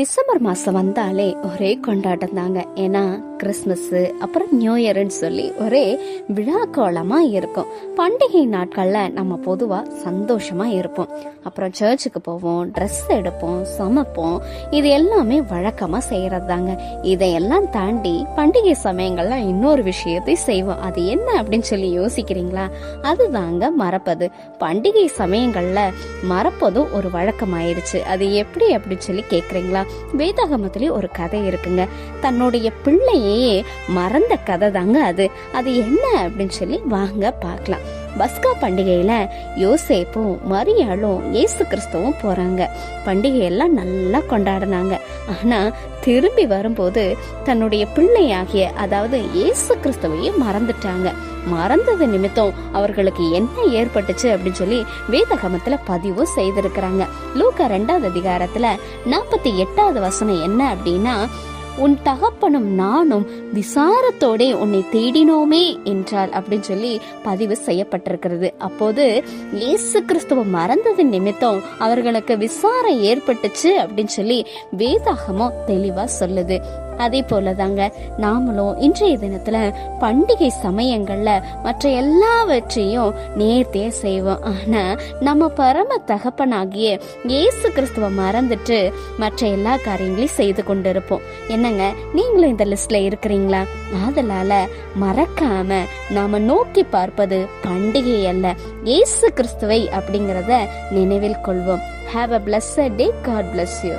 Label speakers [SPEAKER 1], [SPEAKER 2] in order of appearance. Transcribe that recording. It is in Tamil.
[SPEAKER 1] டிசம்பர் மாசம் வந்தாலே ஒரே கொண்டாட்டம் தாங்க. ஏன்னா கிறிஸ்மஸ் அப்புறம் நியூ இயர்ன்னு சொல்லி ஒரே விழா கோலமா இருக்கும். பண்டிகை நாட்கள்ல நம்ம பொதுவா சந்தோஷமா இருப்போம். அப்புறம் சர்ச்சுக்கு போவோம், ட்ரெஸ் எடுப்போம், சமைப்போம். இது எல்லாமே வழக்கமா செய்யறது தாங்க. இதையெல்லாம் தாண்டி பண்டிகை சமயங்கள்ல இன்னொரு விஷயத்தை செய்வோம். அது என்ன அப்படின்னு சொல்லி யோசிக்கிறீங்களா? அதுதாங்க மறப்பது. பண்டிகை சமயங்கள்ல மறப்பதும் ஒரு வழக்கமாயிடுச்சு. அது எப்படி அப்படின்னு சொல்லி கேக்குறீங்களா? வேதாகமத்திலே ஒரு கதை இருக்குங்க. தன்னுடைய பிள்ளையே மறந்த கதை தாங்க அது. அது என்ன அப்படின்னு சொல்லி வாங்க பார்க்கலாம். பஸ்கா பண்டிகையில யோசேப்பும் மரியாளும் இயேசு கிறிஸ்துவும் போறாங்க. பண்டிகையெல்லாம் நல்லா கொண்டாடினாங்க. ஆனா திரும்பி வரும்போது தன்னுடைய பிள்ளையாகிய அதாவது இயேசு கிறிஸ்துவையே மறந்துட்டாங்க. மறந்தது நிமித்தம் அவர்களுக்கு என்ன ஏற்பட்டுச்சு அப்படின்னு சொல்லி வேதாகமத்துல பதிவு செய்திருக்கிறாங்க. லூக்கா 2வது அதிகாரத்துல 48வது வசனம் என்ன அப்படின்னா, உன் தகப்பனும் நானும் விசாரத்தோட உன்னை தேடினோமே என்றால் அப்படின்னு சொல்லி பதிவு செய்யப்பட்டிருக்கிறது. அப்போது இயேசு கிறிஸ்துவ மறந்தது நிமித்தம் அவர்களுக்கு விசாரம் ஏற்பட்டுச்சு அப்படின்னு சொல்லி வேதாகமம் தெளிவா சொல்லுது. அதே போலதாங்க நாமளும் இன்றைய தினத்துல பண்டிகை சமயங்கள்ல மற்ற எல்லாவற்றையும் நேர்த்தியா செய்வோம். ஆனா நம்ம பரம தகப்பனாகிய இயேசு கிறிஸ்துவ மறந்துட்டு மற்ற எல்லா காரியங்களையும் செய்து கொண்டிருப்போம். என்னங்க, நீங்களும் இந்த லிஸ்ட்ல இருக்கிறீங்களா? அதனால மறக்காம நாம நோக்கி பார்ப்பது பண்டிகை அல்ல, இயேசு கிறிஸ்துவை அப்படிங்கறத நினைவில் கொள்வோம். Have a blessed day. God bless you.